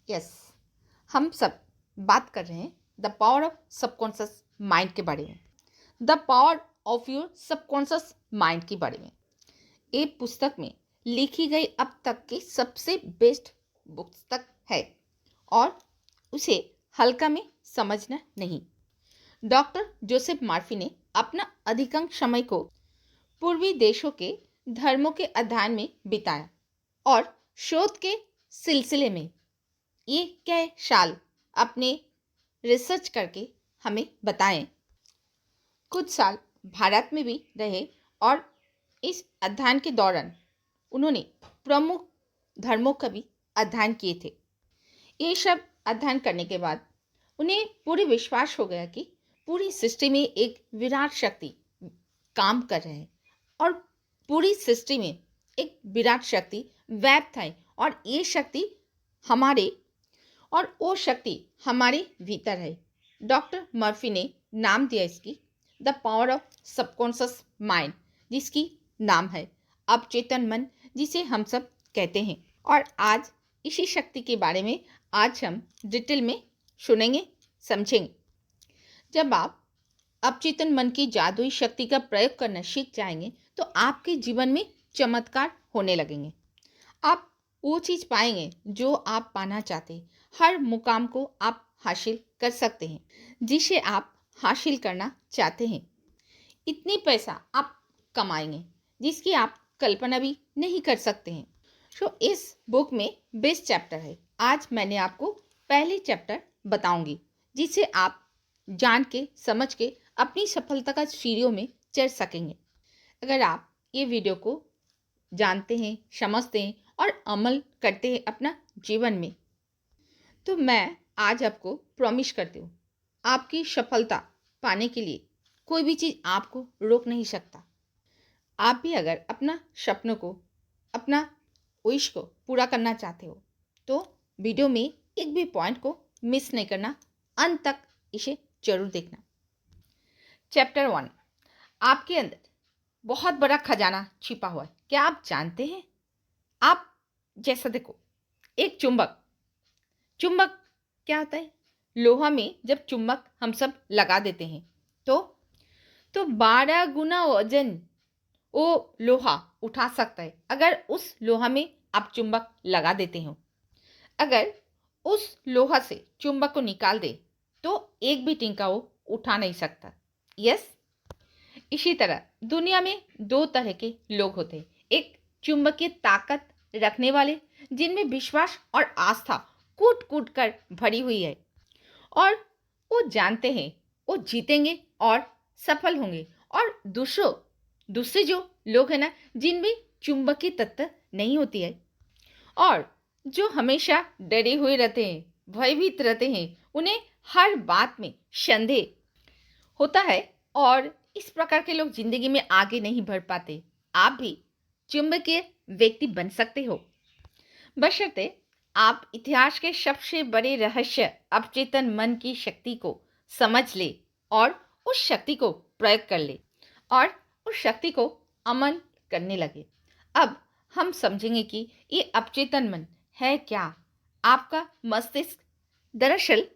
Yes, हम सब बात कर रहे हैं the power of subconscious mind के बारे में। The power of your subconscious mind के बारे में। ये पुस्तक में लिखी गई अब तक की सबसे बेस्ट पुस्तक है और उसे हल्का में समझना नहीं। डॉक्टर जोसेफ मार्फी ने अपना अधिकांश समय को पूर्वी देशों के धर्मों के अध्ययन में बिताया और शोध के सिलसिले में ये कई साल अपने रिसर्च करके हमें बताएं। कुछ साल भारत में भी रहे और इस अध्ययन के दौरान उन्होंने प्रमुख धर्मों का भी अध्ययन किए थे। ये सब अध्ययन करने के बाद उन्हें पूरी विश्वास हो गया कि पूरी सृष्टि में एक विराट शक्ति काम कर रहे हैं और पूरी सृष्टि में एक विराट शक्ति व्याप्त है और ये शक्ति हमारे और वो शक्ति हमारे भीतर है। डॉक्टर मर्फी ने नाम दिया इसकी the power of subconscious mind, जिसकी नाम है अवचेतन मन, जिसे हम सब कहते हैं। और आज इसी शक्ति के बारे में आज हम डिटेल में सुनेंगे, समझेंगे। जब आप अवचेतन मन की जादुई शक्ति का प्रयोग करना सीख जाएंगे तो आपके जीवन में चमत्कार होने लगेंगे। आप वो चीज़ पाएंगे जो आप पाना चाहते हैं। हर मुकाम को आप हासिल कर सकते हैं जिसे आप हासिल करना चाहते हैं। इतनी पैसा आप कमाएंगे जिसकी आप कल्पना भी नहीं कर सकते हैं। तो इस बुक में 20 चैप्टर है। आज मैंने आपको पहले चैप्टर बताऊंगी जिसे आप जान के समझ के अपनी सफलता का सीढ़ियों में चढ़ सकेंगे। अगर आप ये वीडियो को जानते हैं, समझते हैं और अमल करते हैं अपना जीवन में, तो मैं आज आपको प्रॉमिस करती हूँ आपकी सफलता पाने के लिए कोई भी चीज़ आपको रोक नहीं सकता। आप भी अगर अपना सपनों को, अपना विश को पूरा करना चाहते हो तो वीडियो में एक भी पॉइंट को मिस नहीं करना, अंत तक इसे जरूर देखना। चैप्टर 1, आपके अंदर बहुत बड़ा खजाना छिपा हुआ है। क्या आप जानते हैं? आप जैसा देखो, एक चुंबक क्या होता है? लोहा में जब चुंबक हम सब लगा देते हैं तो 12 गुना वजन वो लोहा उठा सकता है अगर उस लोहा में आप चुंबक लगा देते हो। अगर उस लोहा से चुंबक को निकाल दे तो एक भी टिंका वो उठा नहीं सकता। यस, इसी तरह दुनिया में दो तरह के लोग होते हैं। एक चुंबकीय ताकत रखने वाले जिनमें विश्वास और आस्था कूट कूट कर भरी हुई है और वो जानते हैं वो जीतेंगे और सफल होंगे। और दूसरे जो लोग हैं ना, जिनमें चुंबकीय तत्व नहीं होती है और जो हमेशा डरे हुए रहते हैं, भयभीत रहते हैं, उन्हें हर बात में संदेह होता है और इस प्रकार के लोग जिंदगी में आगे नहीं बढ़ पाते। आप भी चुंबकीय व्यक्ति बन सकते हो, बशर्ते आप इतिहास के सबसे बड़े रहस्य अवचेतन मन की शक्ति को समझ ले और उस शक्ति को प्रयोग कर ले और उस शक्ति को अमल करने लगे। अब हम समझेंगे कि ये अवचेतन मन है क्या। आपका मस्तिष्क दरअसल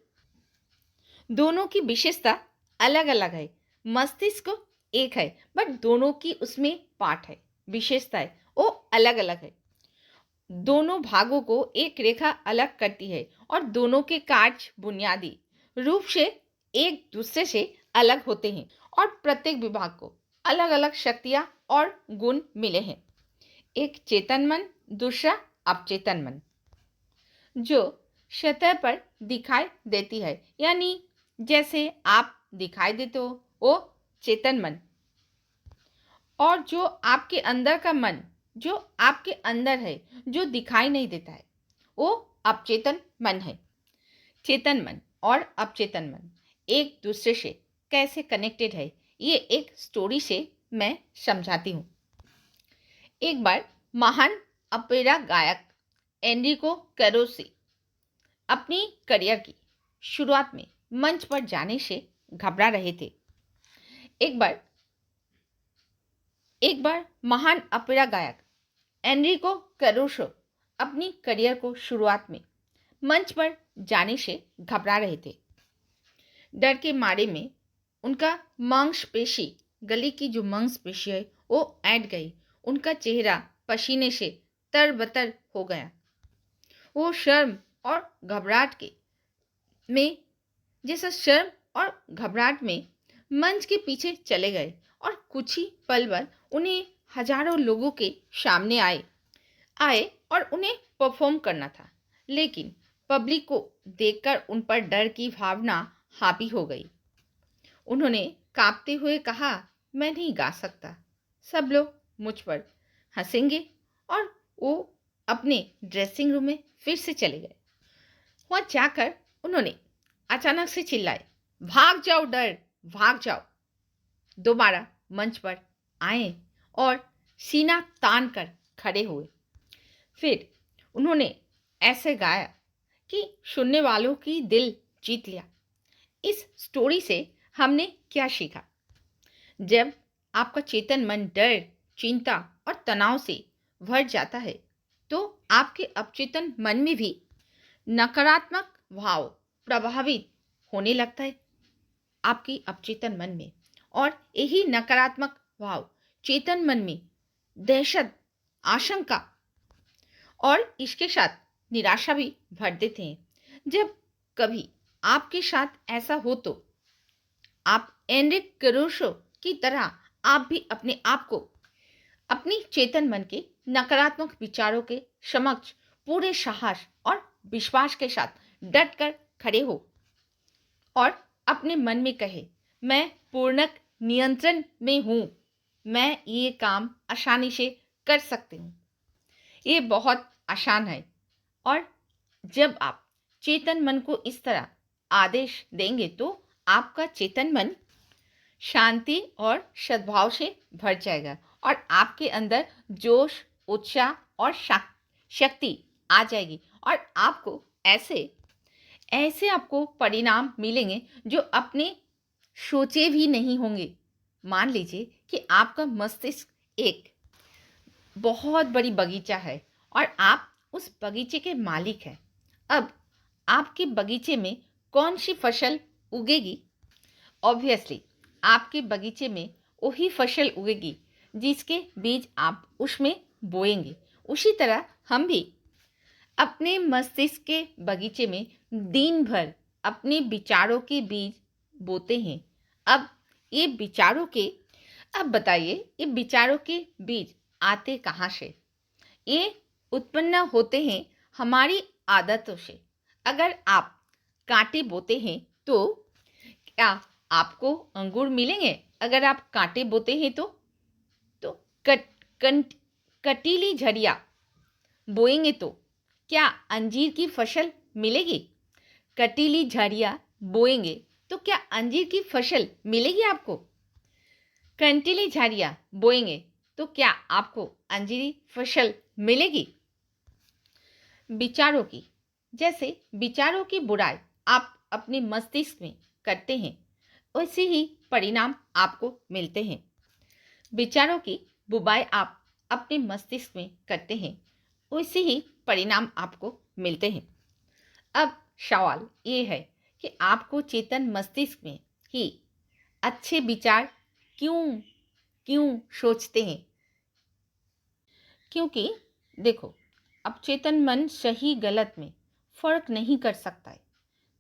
दोनों की विशेषता अलग अलग है। मस्तिष्क एक है बट दोनों की उसमें पार्ट है, विशेषता है, वो अलग अलग है। दोनों भागों को एक रेखा अलग करती है और दोनों के कार्य बुनियादी रूप से एक दूसरे से अलग होते हैं और प्रत्येक विभाग को अलग अलग शक्तियां और गुण मिले हैं। एक चेतन मन, दूसरा अवचेतन मन। जो सतह पर दिखाई देती है, यानी जैसे आप दिखाई देते हो, वो चेतन मन। और जो आपके अंदर का मन, जो आपके अंदर है, जो दिखाई नहीं देता है, वो अवचेतन मन है। चेतन मन और अवचेतन मन एक दूसरे से कैसे कनेक्टेड है, ये एक स्टोरी से मैं समझाती हूँ। एक बार महान ओपेरा गायक एनरिको कैरोसी अपनी करियर की शुरुआत में मंच पर जाने से घबरा रहे थे। एक बार महान ओपेरा गायक एनरिको कैरूसो अपनी करियर को शुरुआत में मंच पर जाने से घबरा रहे थे। डर के मारे में उनका मांसपेशी, गले की जो मांसपेशी है वो ऐंठ गई। उनका चेहरा पसीने से तरबतर हो गया। वो शर्म और घबराहट के में जैसा शर्म और घबराहट में मंच के पीछे चले गए और कुछ ही पल बाद उन्हें हजारों लोगों के सामने आए और उन्हें परफॉर्म करना था। लेकिन पब्लिक को देखकर उन पर डर की भावना हावी हो गई। उन्होंने कांपते हुए कहा, मैं नहीं गा सकता, सब लोग मुझ पर हंसेंगे। और वो अपने ड्रेसिंग रूम में फिर से चले गए। वहां जाकर उन्होंने अचानक से चिल्लाए, भाग जाओ डर, भाग जाओ। दोबारा मंच पर आए और सीना तान कर खड़े हुए। फिर उन्होंने ऐसे गाया कि सुनने वालों की दिल जीत लिया। इस स्टोरी से हमने क्या सीखा? जब आपका चेतन मन डर, चिंता और तनाव से भर जाता है तो आपके अवचेतन मन में भी नकारात्मक भाव प्रभावित होने लगता है आपकी अवचेतन मन में। और यही नकारात्मक भाव चेतन मन में दहशत, आशंका और इसके साथ निराशा भी भर देते हैं। जब कभी आपके साथ ऐसा हो तो आप एनरिक करूसो की तरह आप भी अपने आप को अपनी चेतन मन के नकारात्मक विचारों के समक्ष पूरे साहस और विश्वास के साथ डट कर खड़े हो और अपने मन में कहे, मैं पूर्ण नियंत्रण में हूं, मैं ये काम आसानी से कर सकती हूँ। ये बहुत आसान है। और जब आप चेतन मन को इस तरह आदेश देंगे तो आपका चेतन मन शांति और सद्भाव से भर जाएगा और आपके अंदर जोश, उत्साह और शक्ति आ जाएगी। और आपको ऐसे आपको परिणाम मिलेंगे जो अपने सोचे भी नहीं होंगे। मान लीजिए कि आपका मस्तिष्क एक बहुत बड़ी बगीचा है और आप उस बगीचे के मालिक हैं। अब आपके बगीचे में कौन सी फसल उगेगी? ऑब्वियसली आपके बगीचे में वही फसल उगेगी जिसके बीज आप उसमें बोएंगे। उसी तरह हम भी अपने मस्तिष्क के बगीचे में दिन भर अपने विचारों के बीज बोते हैं। अब बताइए, ये विचारों के बीज आते कहाँ से? ये उत्पन्न होते हैं हमारी आदतों से। अगर आप कांटे बोते हैं तो क्या आपको अंगूर मिलेंगे? अगर आप कांटे बोते हैं तो कटीली झड़ियाँ बोएंगे तो क्या अंजीर की फसल मिलेगी? कटीली झड़ियाँ बोएंगे तो क्या अंजीर की फसल मिलेगी आपको? कंटीली झाड़ियाँ बोएंगे तो क्या आपको अंजीरी फसल मिलेगी? विचारों की बुराई आप अपने मस्तिष्क में करते हैं, वैसे ही परिणाम आपको मिलते हैं। विचारों की बुराई आप अपने मस्तिष्क में करते हैं, वैसे ही परिणाम आपको मिलते हैं। अब सवाल ये है कि आपको चेतन मस्तिष्क में ही अच्छे विचार क्यों सोचते हैं? क्योंकि देखो, अब चेतन मन सही गलत में फर्क नहीं कर सकता है,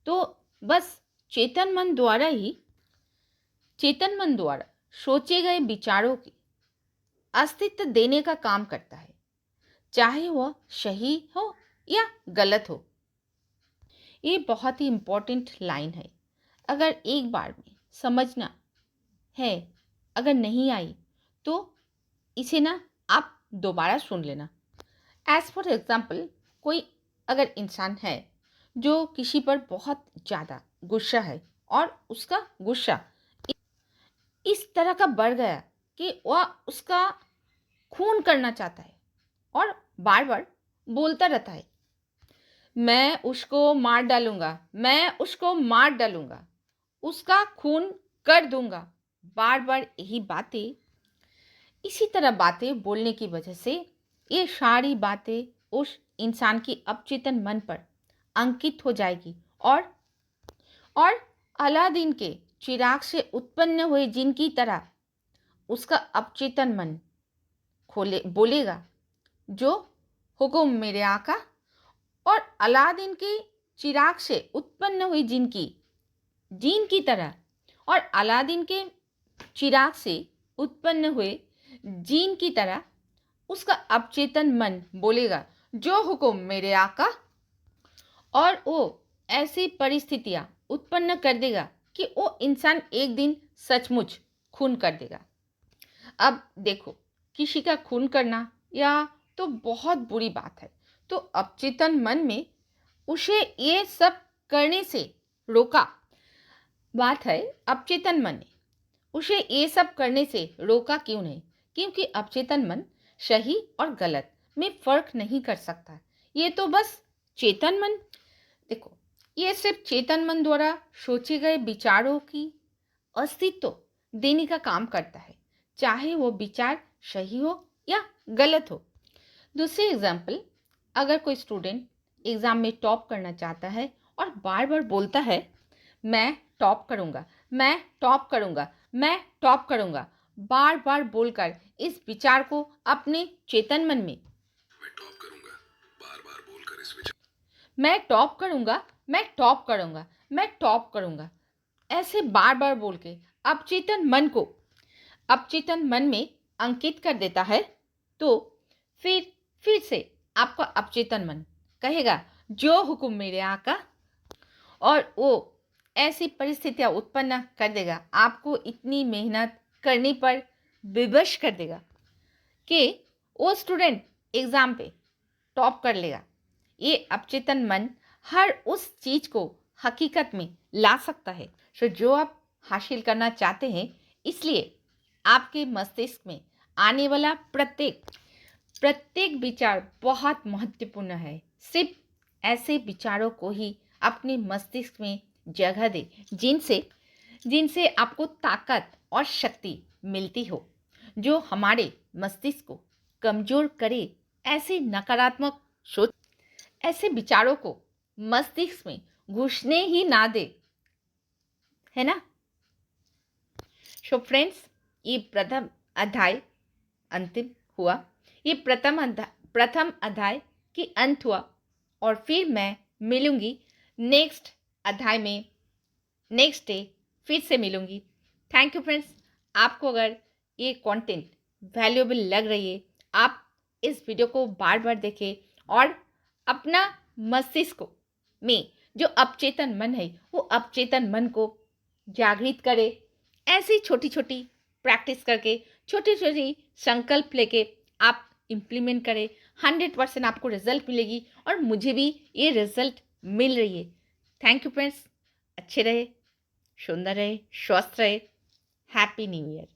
तो बस चेतन मन द्वारा सोचे गए विचारों की अस्तित्व देने का काम करता है, चाहे वह सही हो या गलत हो। ये बहुत ही इम्पोर्टेंट लाइन है। अगर एक बार में समझना है, अगर नहीं आई तो इसे ना आप दोबारा सुन लेना। एज फॉर एग्जाम्पल, कोई अगर इंसान है जो किसी पर बहुत ज़्यादा गुस्सा है और उसका गुस्सा इस तरह का बढ़ गया कि वह उसका खून करना चाहता है और बार बार बोलता रहता है, मैं उसको मार डालूंगा, उसका खून कर दूंगा। बार बार इसी तरह बातें बोलने की वजह से ये सारी बातें उस इंसान की अवचेतन मन पर अंकित हो जाएगी और अलादीन के चिराग से उत्पन्न हुए जिन की तरह उसका अपचेतन मन खोले बोलेगा, जो हुकुम मेरे आका। और अलादीन के चिराग से उत्पन्न हुई जिन की तरह, और अलादीन के चिराग से उत्पन्न हुए जीन की तरह उसका अपचेतन मन बोलेगा, जो हुकुम मेरे आका। और वो ऐसी परिस्थितियां उत्पन्न कर देगा कि वो इंसान एक दिन सचमुच खून कर देगा। अब देखो, किसी का खून करना या तो बहुत बुरी बात है, तो अपचेतन मन में उसे ये सब करने से रोका। बात है, अपचेतन मन ने उसे ये सब करने से रोका क्यों नहीं? क्योंकि अपचेतन मन सही और गलत में फर्क नहीं कर सकता। ये तो बस चेतन मन, देखो, ये सिर्फ चेतन मन द्वारा सोचे गए विचारों की अस्तित्व देने का काम करता है, चाहे वो विचार सही हो या गलत हो। दूसरी एग्जाम्पल, अगर कोई स्टूडेंट एग्जाम में टॉप करना चाहता है और बार बार बोलता है, मैं टॉप करूंगा, मैं टॉप करूंगा, मैं टॉप करूंगा, बार बार बोलकर इस विचार को अपने चेतन मन में, मैं टॉप करूंगा, बार बार बोलकर इस विचार, मैं टॉप करूंगा, मैं टॉप करूंगा, मैं टॉप करूंगा, ऐसे बार बार बोल के अपचेतन मन में अंकित कर देता है, तो फिर से आपका अपचेतन मन कहेगा, जो हुकुम मेरे आका। और वो ऐसी परिस्थितियां उत्पन्न कर देगा, आपको इतनी मेहनत करने पर विवश कर देगा कि वो स्टूडेंट एग्जाम पे टॉप कर लेगा। ये अपचेतन मन हर उस चीज को हकीकत में ला सकता है जो आप हासिल करना चाहते हैं। इसलिए आपके मस्तिष्क में आने वाला प्रत्येक विचार बहुत महत्वपूर्ण है। सिर्फ ऐसे विचारों को ही अपने मस्तिष्क में जगह दे जिनसे आपको ताकत और शक्ति मिलती हो, जो हमारे मस्तिष्क को कमजोर करे। ऐसे नकारात्मक सोच, ऐसे विचारों को मस्तिष्क में घुसने ही ना दे, है ना। सो फ्रेंड्स, ये प्रथम अध्याय अंतिम हुआ, ये प्रथम अध्याय की अंत हुआ, और फिर मैं मिलूंगी नेक्स्ट अध्याय में, नेक्स्ट डे फिर से मिलूंगी। Thank you friends. आपको अगर ये कंटेंट वैल्यूएबल लग रही है, आप इस वीडियो को बार बार देखें और अपना मस्तिष्क में जो अपचेतन मन है, वो अपचेतन मन को जागृत करे। ऐसी छोटी छोटी प्रैक्टिस करके, छोटी छोटी संकल्प लेके आप इम्प्लीमेंट करें। 100% आपको रिजल्ट मिलेगी, और मुझे भी ये रिजल्ट मिल रही है। Thank you friends. अच्छे रहे, सुंदर रहे, स्वस्थ रहे। Happy new year.